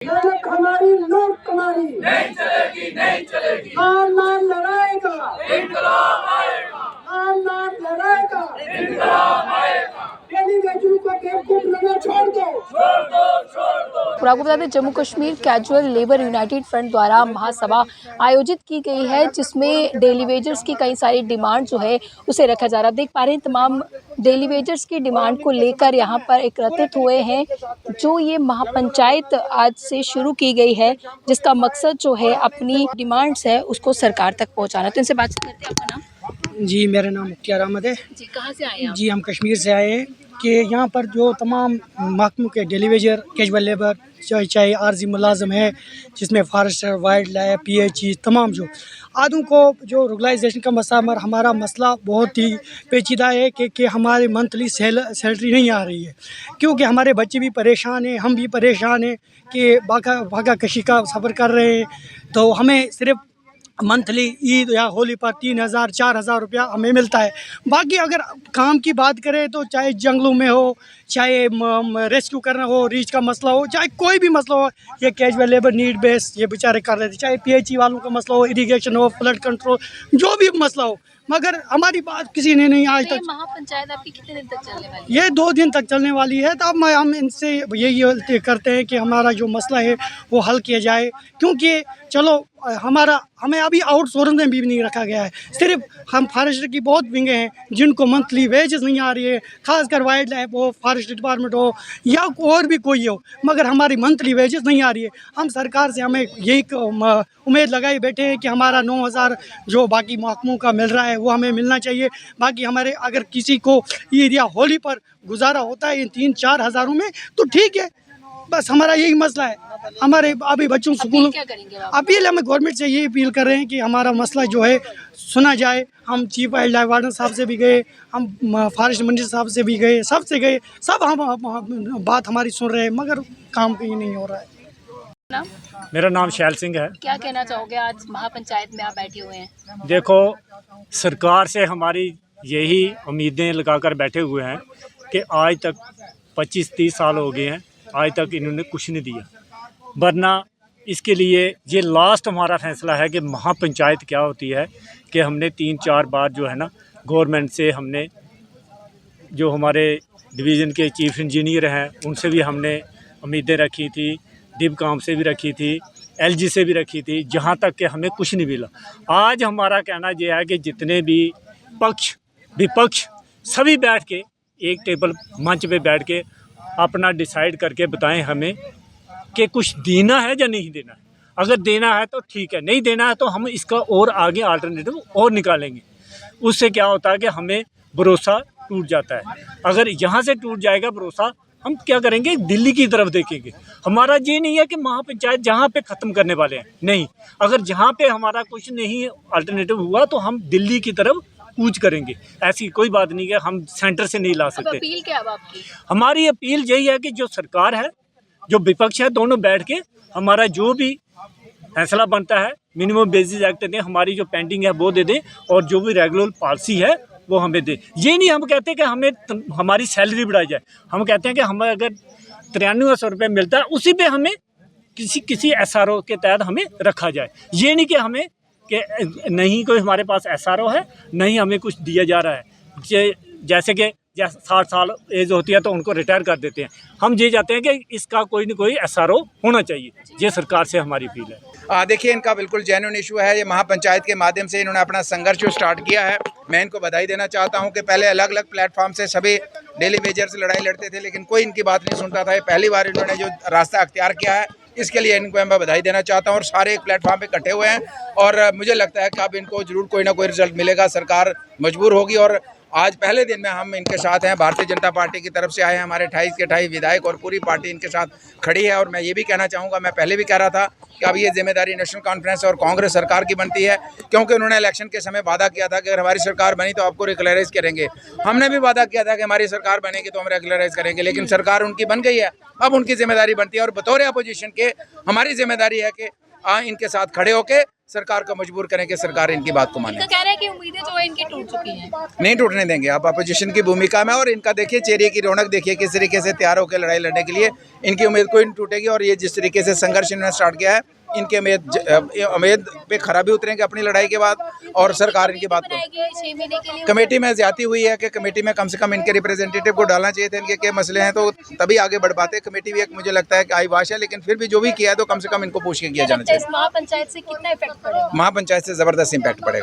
लड़क हमारी लूट तुम्हारी नहीं चलेगी, नहीं चलेगी। नाम नाम लड़ाएगा, इंकलाब आएगा, नाम नाम लड़ाएगा। इंकलाब आएगा। डेलीगेटों को बेवकूफ बना छोड़ दो, छोड़ दो, छोड़ दो। आपको बता दें, Jammu Kashmir casual labour United front द्वारा महासभा आयोजित की गई है, जिसमें डेली वेजर्स की कई सारी डिमांड जो है उसे रखा जा रहा है। देख पा रहे हैं तमाम डेली वेजर्स की डिमांड को लेकर यहाँ पर एकत्रित हुए हैं। जो ये महापंचायत आज से शुरू की गई है, जिसका मकसद जो है अपनी डिमांड्स है उसको सरकार तक पहुँचाना। तो इनसे बातचीत करते हैं। आपका नाम? जी, मेरा नाम मुख्तार अहमद है। जी, कहाँ से आए हैं आप? जी, हम कश्मीर से आए हैं कि यहाँ पर जो तमाम महकमों के डेली वेजर, कैजुअल लेबर, चाहे आर्जी मुलाजम है, जिसमें फॉरेस्टर, वाइल्ड लाइफ, PHE, तमाम जो आदों को जो रेगुलाइजेशन का मसला, हमारा मसला बहुत ही पेचीदा है कि हमारे मंथली सैलरी नहीं आ रही है, क्योंकि हमारे बच्चे भी परेशान हैं, हम भी परेशान हैं कि भागा कशी का सफ़र कर रहे हैं। तो हमें सिर्फ मंथली ईद या होली पर 3,000 4,000 रुपया हमें मिलता है। बाकी अगर काम की बात करें तो चाहे जंगलों में हो, चाहे रेस्क्यू करना हो, रीच का मसला हो, चाहे कोई भी मसला हो, ये कैजुअल लेबर नीड बेस ये बेचारे कर रहे थे। चाहे PHE वालों का मसला हो, इरिगेशन हो, फ्लड कंट्रोल, जो भी मसला हो, मगर हमारी बात किसी ने नहीं आज तक। महापंचायत आपकी कितने दिन तक चलने वाली है? ये 2 दिन तक चलने वाली है। तो अब हम इनसे यही करते हैं कि हमारा जो मसला है वो हल किया जाए, क्योंकि चलो हमें अभी आउटसोर्सिंग में भी नहीं रखा गया है। सिर्फ हम फॉरेस्टर की बहुत विंगे हैं जिनको मंथली वेजेस नहीं आ रही है, खासकर वाइल्ड लाइफ हो, फॉरेस्ट डिपार्टमेंट हो या और भी कोई हो, मगर हमारी मंथली वेजेस नहीं आ रही है। हम सरकार से हमें यही उम्मीद लगाए बैठे हैं कि हमारा 9,000 जो बाकी महकमों का मिल रहा है वो हमें मिलना चाहिए। बाकी हमारे अगर किसी को ईद या होली पर गुजारा होता है इन 3-4 हज़ारों में तो ठीक है, बस हमारा यही मसला है। हमारे अभी बच्चों स्कूल क्या करेंगे आप? अपील हमें गवर्नमेंट से यही अपील कर रहे हैं कि हमारा मसला जो है सुना जाए। हम चीफ वाइल्ड लाइफ वार्डन साहब से भी गए, हम फॉरेस्ट मिनिस्टर साहब से भी गए, सबसे गए, सब हम बात हमारी सुन रहे हैं, मगर काम कहीं नहीं हो रहा है। नाम? मेरा नाम शैल सिंह है। क्या कहना चाहोगे, आज महापंचायत में आप बैठे हुए हैं? देखो, सरकार से हमारी यही उम्मीदें लगाकर बैठे हुए हैं कि आज तक 25-30 साल हो गए हैं, आज तक इन्होंने कुछ नहीं दिया। वरना इसके लिए ये लास्ट हमारा फैसला है कि महापंचायत क्या होती है, कि हमने 3-4 बार जो है ना गवर्नमेंट से, हमने जो हमारे डिवीज़न के चीफ इंजीनियर हैं उनसे भी हमने उम्मीदें रखी थी, डिबकाम से भी रखी थी, LG से भी रखी थी, जहाँ तक कि हमें कुछ नहीं मिला। आज हमारा कहना यह है कि जितने भी पक्ष विपक्ष सभी बैठ के एक टेबल मंच पे बैठ के अपना डिसाइड करके बताएं हमें कि कुछ देना है या नहीं देना है। अगर देना है तो ठीक है, नहीं देना है तो हम इसका और आगे अल्टरनेटिव और निकालेंगे। उससे क्या होता है कि हमें भरोसा टूट जाता है। अगर यहाँ से टूट जाएगा भरोसा, हम क्या करेंगे, दिल्ली की तरफ देखेंगे। हमारा ये नहीं है कि महापंचायत जहाँ पे ख़त्म करने वाले हैं, नहीं। अगर जहाँ पे हमारा कुछ नहीं अल्टरनेटिव हुआ तो हम दिल्ली की तरफ कूच करेंगे। ऐसी कोई बात नहीं है, हम सेंटर से नहीं ला सकते। अपील क्या है आपकी? हमारी अपील यही है कि जो सरकार है, जो विपक्ष है, दोनों बैठ के हमारा जो भी फैसला बनता है, मिनिमम बेसिस एक्ट दें, हमारी जो पेंडिंग है वो दे दें, और जो भी रेगुलर पॉलिसी है वो हमें दे। ये नहीं हम कहते कि हमें हमारी सैलरी बढ़ाई जाए, हम कहते हैं कि हमें अगर 9300 रुपये मिलता है उसी पे हमें किसी SRO के तहत हमें रखा जाए। ये नहीं कि हमें कि नहीं कोई हमारे पास SRO है, नहीं हमें कुछ दिया जा रहा है। जैसे कि 60 साल एज होती है तो उनको रिटायर कर देते हैं। हम ये चाहते हैं कि इसका कोई न कोई SRO होना चाहिए। ये सरकार से हमारी अपील है। देखिए, इनका बिल्कुल जेन्युइन इशू है। ये महापंचायत के माध्यम से इन्होंने अपना संघर्ष जो स्टार्ट किया है, मैं इनको बधाई देना चाहता हूं कि पहले अलग अलग प्लेटफॉर्म से सभी डेली वेजर्स लड़ाई लड़ते थे, लेकिन कोई इनकी बात नहीं सुनता था। ये पहली बार इन्होंने जो रास्ता अख्तियार किया है, इसके लिए इनको मैं बधाई देना चाहता हूं। और सारे एक प्लेटफॉर्म पे इकट्ठे हुए हैं और मुझे लगता है कि अब इनको जरूर कोई ना कोई रिजल्ट मिलेगा। सरकार मजबूर होगी और आज पहले दिन में हम इनके साथ हैं। भारतीय जनता पार्टी की तरफ से आए हैं, हमारे 28 के 28 विधायक और पूरी पार्टी इनके साथ खड़ी है। और मैं ये भी कहना चाहूँगा, मैं पहले भी कह रहा था कि अब ये जिम्मेदारी नेशनल कॉन्फ्रेंस और कांग्रेस सरकार की बनती है, क्योंकि उन्होंने इलेक्शन के समय वादा किया था कि अगर हमारी सरकार बनी तो आपको रेगुलराइज करेंगे। हमने भी वादा किया था कि हमारी सरकार बनेगी तो हम रेगुलराइज करेंगे, लेकिन सरकार उनकी बन गई है। अब उनकी जिम्मेदारी बनती है और बतौर अपोजिशन के हमारी जिम्मेदारी है कि इनके साथ खड़े होके सरकार को मजबूर करें कि सरकार इनकी बात को माने। इनका कहना है कि उम्मीदें जो है इनकी टूट चुकी हैं। नहीं टूटने देंगे। आप अपोजिशन की भूमिका में, और इनका देखिए चेहरे की रौनक देखिए किस तरीके से तैयार होकर लड़ाई लड़ने के लिए। इनकी उम्मीद कोई नहीं टूटेगी, और ये जिस तरीके से संघर्ष इन्होंने स्टार्ट किया है, इनके उम्मीद पे खरा भी उतरेंगे अपनी लड़ाई के बाद, और सरकार इनकी बात को। 6 महीने के लिए कमेटी में ज्यादती हुई है कि कमेटी में कम से कम इनके रिप्रेजेंटेटिव को डालना चाहिए था। इनके क्या मसले हैं तो तभी आगे बढ़ पाते। कमेटी भी एक मुझे लगता है कि आईवाश है, लेकिन फिर भी जो भी किया है तो कम से कम इनको पूछ के किया जाना इस चाहिए। महापंचायत से कितना इफेक्ट पड़ेगा? महापंचायत से जबरदस्त इम्पैक्ट पड़ेगा।